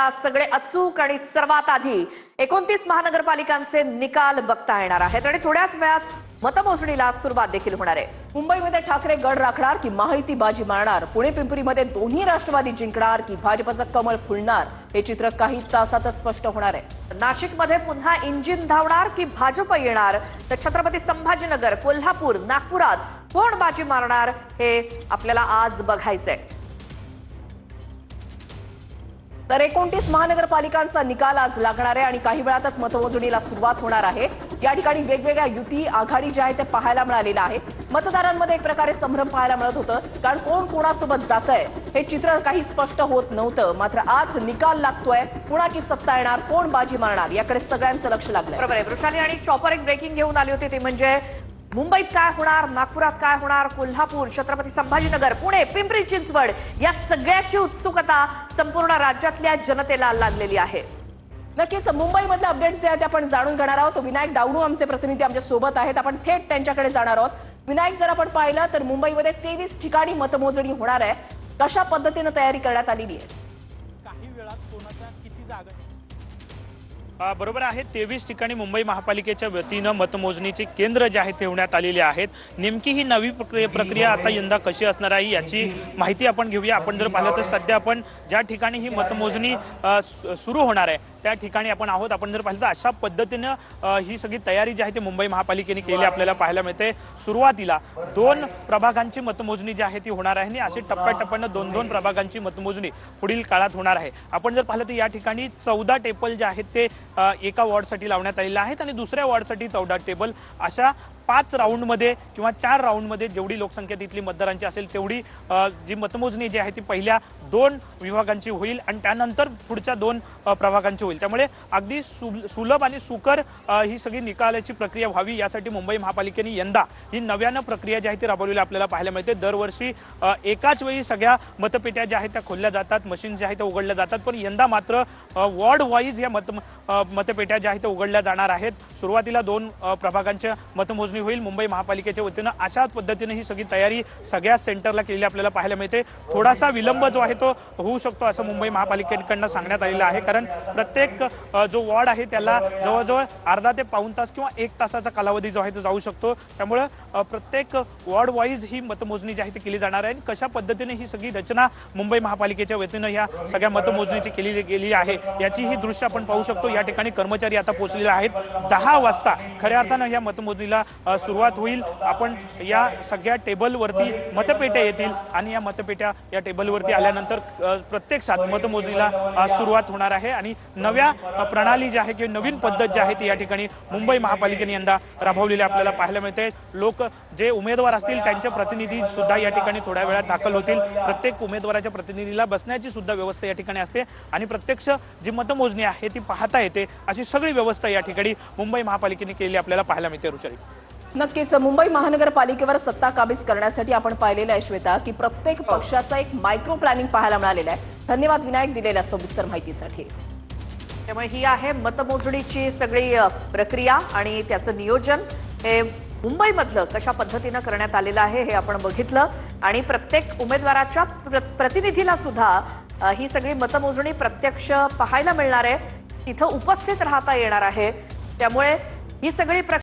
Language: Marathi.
आज सगळे अचूक आणि सर्वात आधी 29 महानगरपालिकांचे निकाल बघता येणार आहेत आणि थोड्याच वेळात मतमोजणीला सुरुवात देखील होणार आहे। मुंबईमध्ये ठाकरे गड राखणार की महायुती बाजी मारणार, पुणे पिंपरीमध्ये दोन्ही राष्ट्रवादी जिंकणार की भाजपचं कमळ फुलणार, हे चित्र काही तासातच स्पष्ट होणार आहे। नाशिकमध्ये पुन्हा इंजिन धावणार की भाजप येणार, तर छत्रपती संभाजीनगर, कोल्हापूर, नागपुरात कोण बाजी मारणार हे आपल्याला आज बघायचंय। तर 29 महानगरपालिकांचा निकाल आज लागणार आहे आणि काही वेळातच मतमोजणीला सुरुवात होणार आहे। या ठिकाणी वेगवेगळ्या युती आघाडी जे आहे ते पाहायला मिळालेलं आहे। मतदारांमध्ये एक प्रकारे संभ्रम पाहायला मिळत होतं, कारण कोण कोणासोबत जातंय हे चित्र काही स्पष्ट होत नव्हतं। मात्र आज निकाल लागतोय, कुणाची सत्ता येणार, कोण बाजी मारणार याकडे सगळ्यांचं लक्ष लागलंय। बरोबर आहे, वृषाली आणि चॉपर एक ब्रेकिंग घेऊन आली होती, ते म्हणजे मुंबईत काय होणार, नागपुरात काय होणार, कोल्हापूर, छत्रपती संभाजीनगर, पुणे, पिंपरी चिंचवड या सगळ्याची उत्सुकता संपूर्ण राज्यातल्या जनतेला लागलेली आहे। नक्कीच मुंबईमधले अपडेट्स जे आहेत आपण जाणून घेणार आहोत। विनायक डावणू आमचे प्रतिनिधी आमच्या सोबत आहेत, आपण थेट त्यांच्याकडे जाणार आहोत। विनायक, जर आपण पाहिलं तर मुंबईमध्ये 23 ठिकाणी मतमोजणी होणार आहे, कशा पद्धतीने तयारी करण्यात आलेली आहे? काही वेळात कोणाच्या किती जागा बरोबर आहे। 23 ठिकाणी मुंबई महापालिकेच्या वतीनं मतमोजणीची केंद्र जे आहेत ठेवण्यात आलेली आहेत। नेमकी ही नवी प्रक्रिया आता यंदा कशी असणार आहे याची माहिती आपण घेऊया। आपण जर पाहिलं तर सध्या आपण ज्या ठिकाणी ही मतमोजणी सुरू होणार आहे त्या ठिकाणी आपण आहोत। आपण जर पाहिलं तर अशा पद्धतीनं ही सगळी तयारी जी आहे ती मुंबई महापालिकेने केली आपल्याला पाहायला मिळते। सुरुवातीला 2 प्रभागांची मतमोजणी जी आहे ती होणार आहे आणि अशी टप्प्याटप्प्यानं 2-2 प्रभागांची मतमोजणी पुढील काळात होणार आहे। आपण जर पाहिलं तर या ठिकाणी 14 टेबल जे आहेत ते एका वॉर्डसाठी लावण्यात आलेले आहेत आणि दुसऱ्या वॉर्डसाठी 14 टेबल, अशा 5 राऊंडमध्ये किंवा 4 राऊंडमध्ये जेवढी लोकसंख्या तिथली मतदारांची असेल तेवढी जी मतमोजणी जी आहे ती पहिल्या 2 विभागांची होईल आणि त्यानंतर पुढच्या 2 प्रभागांची होईल। त्यामुळे अगदी सुलभ आणि सुकर ही सगळी निकालाची प्रक्रिया व्हावी यासाठी मुंबई महापालिकेने यंदा ही नव्यानं प्रक्रिया जी आहे ती राबवलेली आपल्याला पाहायला मिळते। दरवर्षी एकाच वेळी सगळ्या मतपेट्या ज्या आहेत त्या खोलल्या जातात, मशीन ज्या आहेत त्या उघडल्या जातात, पण यंदा मात्र वॉर्ड वाईज या मतपेट्या ज्या आहेत त्या उघडल्या जाणार आहेत। सुरुवातीला 2 प्रभागांच्या मतमोजणी होईल मुंबई महापालिकेच्या वतीनं। अशा पद्धतीने ही सगळी तयारी सगळ्या सेंटरला केलेली आपल्याला पाहायला मिळते। थोडासा विलंब जो आहे तो होऊ शकतो असं मुंबई महापालिकेकडनं सांगण्यात आलेलं आहे, कारण प्रत्येक जो वॉर्ड आहे त्याला जवळजवळ अर्धा ते पाऊण तास किंवा 1 तासाचा कालावधी जो आहे तो जाऊ शकतो। त्यामुळे प्रत्येक वॉर्ड वाईज ही मतमोजणी जी आहे ती केली जाणार आहे। कशा पद्धतीने ही सगळी रचना मुंबई महापालिकेच्या वतीनं या सगळ्या मतमोजणीची केली गेली आहे याची ही दृश्य आपण पाहू शकतो। या ठिकाणी कर्मचारी आता पोहोचलेले आहेत। 10 वाजता खऱ्या अर्थानं या मतमोजणीला सुरुवात होईल। आपण या सगळ्या टेबलवरती मतपेट्या येतील आणि या मतपेट्या या टेबलवरती आल्यानंतर प्रत्यक्षात मतमोजणीला सुरुवात होणार आहे आणि नव्या प्रणाली जी आहे किंवा नवीन पद्धत जी आहे ती या ठिकाणी मुंबई महापालिकेने यंदा राबवलेली आपल्याला पाहायला मिळते। लोक जे उमेदवार असतील त्यांचे प्रतिनिधी सुद्धा या ठिकाणी थोड्या वेळात दाखल होतील। प्रत्येक उमेदवाराच्या प्रतिनिधीला बसण्याची सुद्धा व्यवस्था या ठिकाणी असते आणि प्रत्यक्ष जी मतमोजणी आहे ती पाहता येते, अशी सगळी व्यवस्था या ठिकाणी मुंबई महापालिकेने केली आपल्याला पाहायला मिळते। ऋषाली, नक्कीच मुंबई महानगरपालिकेवर सत्ता काबीज करण्यासाठी आपण पाहिलेलं आहे श्वेता की प्रत्येक पक्षाचा एक मायक्रो प्लॅनिंग पाहायला मिळालेलं आहे। धन्यवाद विनायक दिलेल्या सविस्तर माहितीसाठी। त्यामुळे ही आहे मतमोजणीची सगळी प्रक्रिया आणि त्याचं नियोजन हे मुंबईमधलं कशा पद्धतीनं करण्यात आलेलं आहे हे आपण बघितलं आणि प्रत्येक उमेदवाराच्या प्रतिनिधीला सुद्धा ही सगळी मतमोजणी प्रत्यक्ष पाहायला मिळणार आहे, तिथं उपस्थित राहता येणार आहे। त्यामुळे ही सगळी